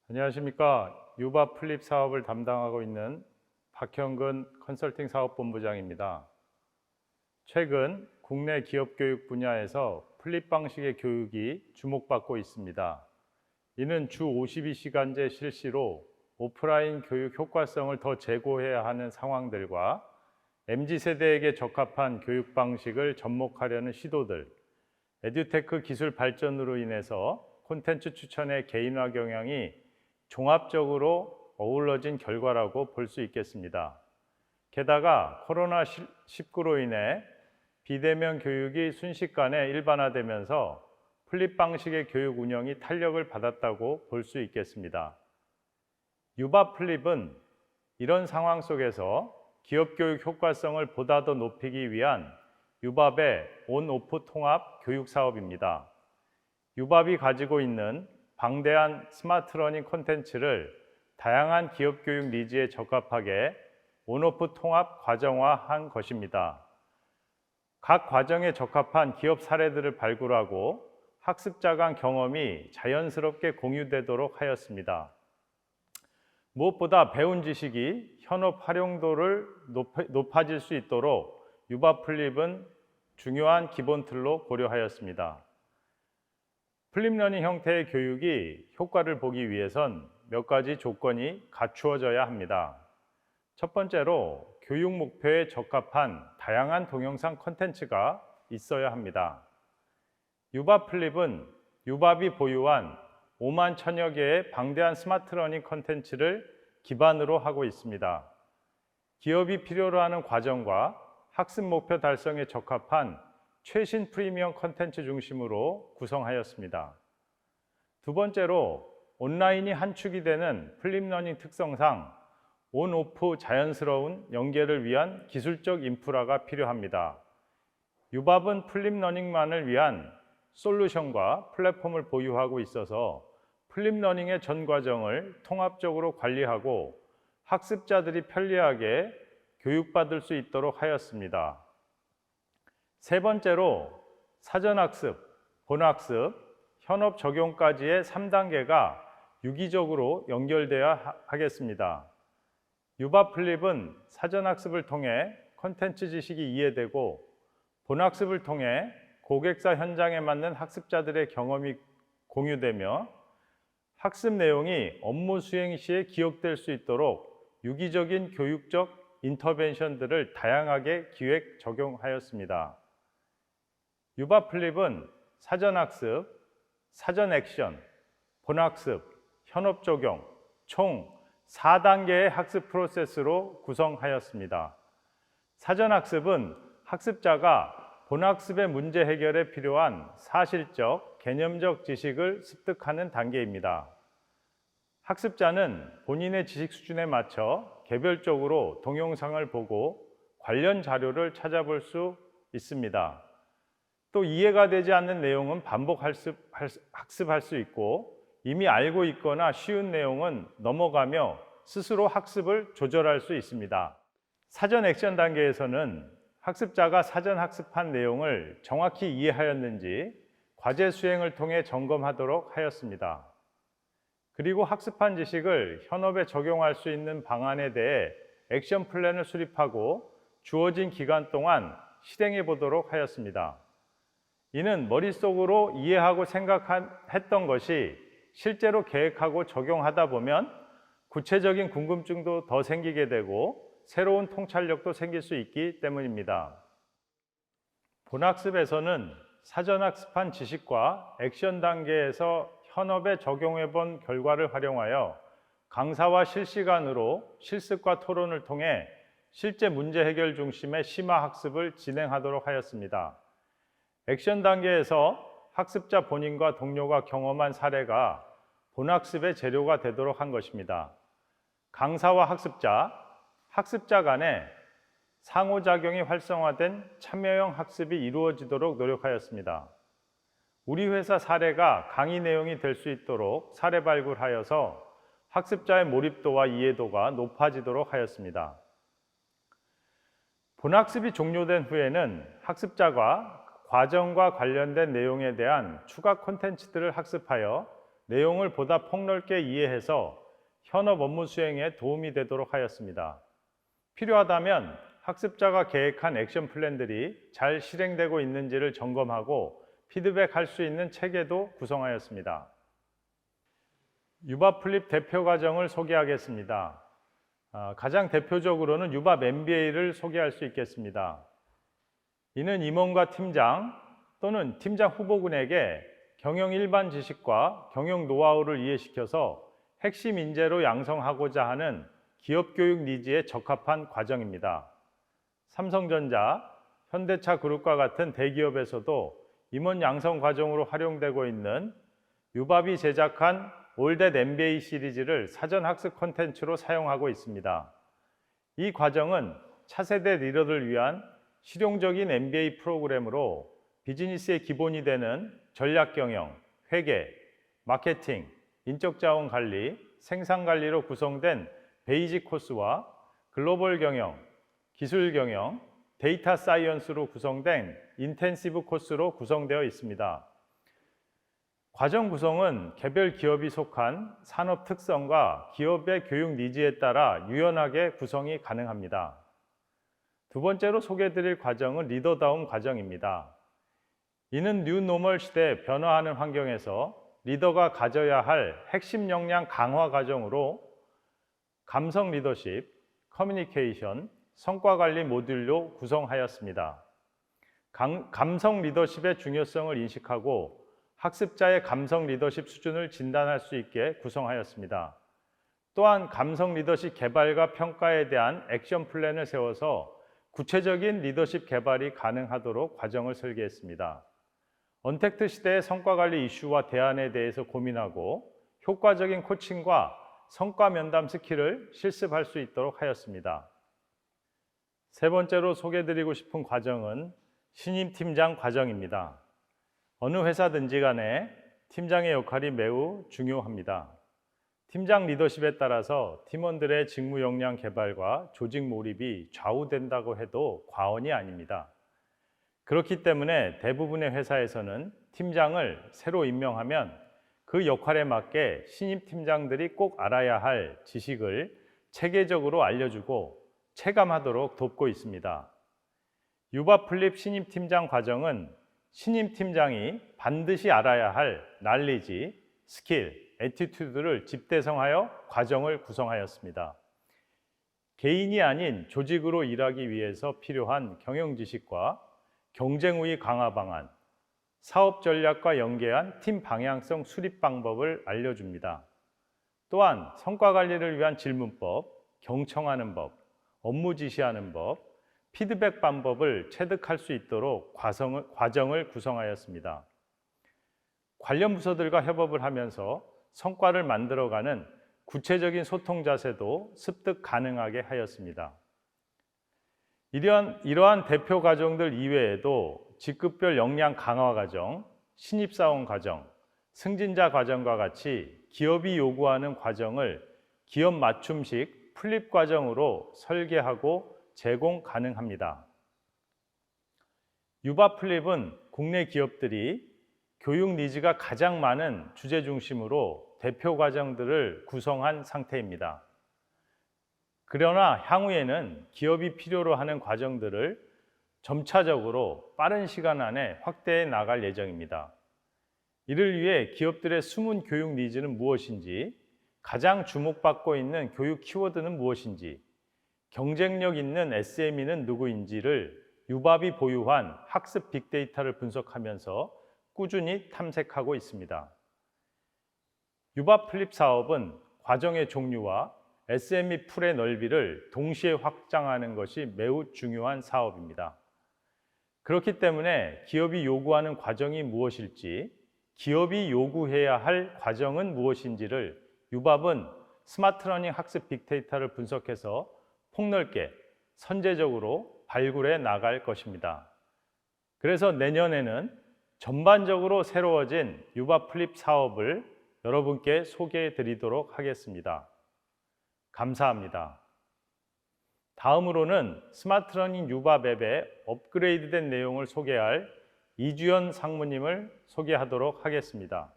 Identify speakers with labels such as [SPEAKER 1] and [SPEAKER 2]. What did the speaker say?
[SPEAKER 1] 안녕하십니까. 유바 플립 사업을 담당하고 있는 박형근 컨설팅 사업본부장입니다. 최근 국내 기업 교육 분야에서 플립 방식의 교육이 주목받고 있습니다. 이는 주 52시간제 실시로 오프라인 교육 효과성을 더 제고해야 하는 상황들과 MZ세대에게 적합한 교육 방식을 접목하려는 시도들, 에듀테크 기술 발전으로 인해서 콘텐츠 추천의 개인화 경향이 종합적으로 어우러진 결과라고 볼 수 있겠습니다. 게다가 코로나19로 인해 비대면 교육이 순식간에 일반화되면서 플립 방식의 교육 운영이 탄력을 받았다고 볼 수 있겠습니다. 유바 플립은 이런 상황 속에서 기업 교육 효과성을 보다 더 높이기 위한 유밥의 온-오프 통합 교육 사업입니다. 유밥이 가지고 있는 방대한 스마트 러닝 콘텐츠를 다양한 기업 교육 니즈에 적합하게 온오프 통합 과정화한 것입니다. 각 과정에 적합한 기업 사례들을 발굴하고 학습자 간 경험이 자연스럽게 공유되도록 하였습니다. 무엇보다 배운 지식이 현업 활용도를 높아질 수 있도록 유바 플립은 중요한 기본 틀로 고려하였습니다. 플립러닝 형태의 교육이 효과를 보기 위해선 몇 가지 조건이 갖추어져야 합니다. 첫 번째로 교육 목표에 적합한 다양한 동영상 콘텐츠가 있어야 합니다. 유바 플립은 유밥이 보유한 5만 천여 개의 방대한 스마트 러닝 콘텐츠를 기반으로 하고 있습니다. 기업이 필요로 하는 과정과 학습 목표 달성에 적합한 최신 프리미엄 콘텐츠 중심으로 구성하였습니다. 두 번째로 온라인이 한 축이 되는 플립러닝 특성상 온-오프 자연스러운 연계를 위한 기술적 인프라가 필요합니다. 유밥은 플립러닝만을 위한 솔루션과 플랫폼을 보유하고 있어서 플립러닝의 전 과정을 통합적으로 관리하고 학습자들이 편리하게 교육받을 수 있도록 하였습니다. 세 번째로 사전학습, 본학습, 현업 적용까지의 3단계가 유기적으로 연결되어야 하겠습니다. 유바 플립은 사전학습을 통해 콘텐츠 지식이 이해되고 본학습을 통해 고객사 현장에 맞는 학습자들의 경험이 공유되며 학습 내용이 업무 수행 시에 기억될 수 있도록 유기적인 교육적 인터벤션들을 다양하게 기획 적용하였습니다. 유바 플립은 사전학습, 사전 액션, 본학습, 현업 적용 총 4단계의 학습 프로세스로 구성하였습니다. 사전학습은 학습자가 본학습의 문제 해결에 필요한 사실적, 개념적 지식을 습득하는 단계입니다. 학습자는 본인의 지식 수준에 맞춰 개별적으로 동영상을 보고 관련 자료를 찾아볼 수 있습니다. 또 이해가 되지 않는 내용은 반복 학습할 수 있고 이미 알고 있거나 쉬운 내용은 넘어가며 스스로 학습을 조절할 수 있습니다. 사전 액션 단계에서는 학습자가 사전 학습한 내용을 정확히 이해하였는지 과제 수행을 통해 점검하도록 하였습니다. 그리고 학습한 지식을 현업에 적용할 수 있는 방안에 대해 액션 플랜을 수립하고 주어진 기간 동안 실행해 보도록 하였습니다. 이는 머릿속으로 이해하고 생각했던 것이 실제로 계획하고 적용하다 보면 구체적인 궁금증도 더 생기게 되고 새로운 통찰력도 생길 수 있기 때문입니다. 본학습에서는 사전학습한 지식과 액션 단계에서 현업에 적용해 본 결과를 활용하여 강사와 실시간으로 실습과 토론을 통해 실제 문제 해결 중심의 심화 학습을 진행하도록 하였습니다. 액션 단계에서 학습자 본인과 동료가 경험한 사례가 본학습의 재료가 되도록 한 것입니다. 강사와 학습자 간에 상호작용이 활성화된 참여형 학습이 이루어지도록 노력하였습니다. 우리 회사 사례가 강의 내용이 될 수 있도록 사례 발굴하여서 학습자의 몰입도와 이해도가 높아지도록 하였습니다. 본학습이 종료된 후에는 학습자가 과정과 관련된 내용에 대한 추가 콘텐츠들을 학습하여 내용을 보다 폭넓게 이해해서 현업 업무 수행에 도움이 되도록 하였습니다. 필요하다면 학습자가 계획한 액션 플랜들이 잘 실행되고 있는지를 점검하고 피드백할 수 있는 체계도 구성하였습니다. 유밥 플립 대표 과정을 소개하겠습니다. 가장 대표적으로는 유밥 MBA를 소개할 수 있겠습니다. 이는 임원과 팀장 또는 팀장 후보군에게 경영 일반 지식과 경영 노하우를 이해시켜서 핵심 인재로 양성하고자 하는 기업 교육 니즈에 적합한 과정입니다. 삼성전자, 현대차 그룹과 같은 대기업에서도 임원 양성 과정으로 활용되고 있는 유밥이 제작한 올 댓 MBA 시리즈를 사전 학습 콘텐츠로 사용하고 있습니다. 이 과정은 차세대 리더를 위한 실용적인 MBA 프로그램으로 비즈니스의 기본이 되는 전략 경영, 회계, 마케팅, 인적 자원 관리, 생산 관리로 구성된 베이직 코스와 글로벌 경영, 기술 경영, 데이터 사이언스로 구성된 인텐시브 코스로 구성되어 있습니다. 과정 구성은 개별 기업이 속한 산업 특성과 기업의 교육 니즈에 따라 유연하게 구성이 가능합니다. 두 번째로 소개해드릴 과정은 리더다움 과정입니다. 이는 뉴노멀 시대 변화하는 환경에서 리더가 가져야 할 핵심 역량 강화 과정으로 감성 리더십, 커뮤니케이션, 성과 관리 모듈로 구성하였습니다. 감성 리더십의 중요성을 인식하고 학습자의 감성 리더십 수준을 진단할 수 있게 구성하였습니다. 또한 감성 리더십 개발과 평가에 대한 액션 플랜을 세워서 구체적인 리더십 개발이 가능하도록 과정을 설계했습니다. 언택트 시대의 성과 관리 이슈와 대안에 대해서 고민하고 효과적인 코칭과 성과 면담 스킬을 실습할 수 있도록 하였습니다. 세 번째로 소개해드리고 싶은 과정은 신임 팀장 과정입니다. 어느 회사든지 간에 팀장의 역할이 매우 중요합니다. 팀장 리더십에 따라서 팀원들의 직무 역량 개발과 조직 몰입이 좌우된다고 해도 과언이 아닙니다. 그렇기 때문에 대부분의 회사에서는 팀장을 새로 임명하면 그 역할에 맞게 신입 팀장들이 꼭 알아야 할 지식을 체계적으로 알려주고 체감하도록 돕고 있습니다. 유밥 플립 신입 팀장 과정은 신임 팀장이 반드시 알아야 할 날리지, 스킬, 애티튜드를 집대성하여 과정을 구성하였습니다. 개인이 아닌 조직으로 일하기 위해서 필요한 경영 지식과 경쟁 우위 강화 방안, 사업 전략과 연계한 팀 방향성 수립 방법을 알려줍니다. 또한 성과 관리를 위한 질문법, 경청하는 법, 업무 지시하는 법, 피드백 방법을 체득할 수 있도록 과정을 구성하였습니다. 관련 부서들과 협업을 하면서 성과를 만들어가는 구체적인 소통 자세도 습득 가능하게 하였습니다. 이러한 대표 과정들 이외에도 직급별 역량 강화 과정, 신입사원 과정, 승진자 과정과 같이 기업이 요구하는 과정을 기업 맞춤식 플립 과정으로 설계하고 제공 가능합니다. 유밥 플립은 국내 기업들이 교육 니즈가 가장 많은 주제 중심으로 대표 과정들을 구성한 상태입니다. 그러나 향후에는 기업이 필요로 하는 과정들을 점차적으로 빠른 시간 안에 확대해 나갈 예정입니다. 이를 위해 기업들의 숨은 교육 니즈는 무엇인지, 가장 주목받고 있는 교육 키워드는 무엇인지, 경쟁력 있는 SME는 누구인지를 유밥이 보유한 학습 빅데이터를 분석하면서 꾸준히 탐색하고 있습니다. 유밥 플립 사업은 과정의 종류와 SME 풀의 넓이를 동시에 확장하는 것이 매우 중요한 사업입니다. 그렇기 때문에 기업이 요구하는 과정이 무엇일지, 기업이 요구해야 할 과정은 무엇인지를 유밥은 스마트 러닝 학습 빅데이터를 분석해서 폭넓게 선제적으로 발굴해 나갈 것입니다. 그래서 내년에는 전반적으로 새로워진 유밥 플립 사업을 여러분께 소개해 드리도록 하겠습니다. 감사합니다. 다음으로는 스마트 러닝 유밥 앱의 업그레이드된 내용을 소개할 이주연 상무님을 소개하도록 하겠습니다.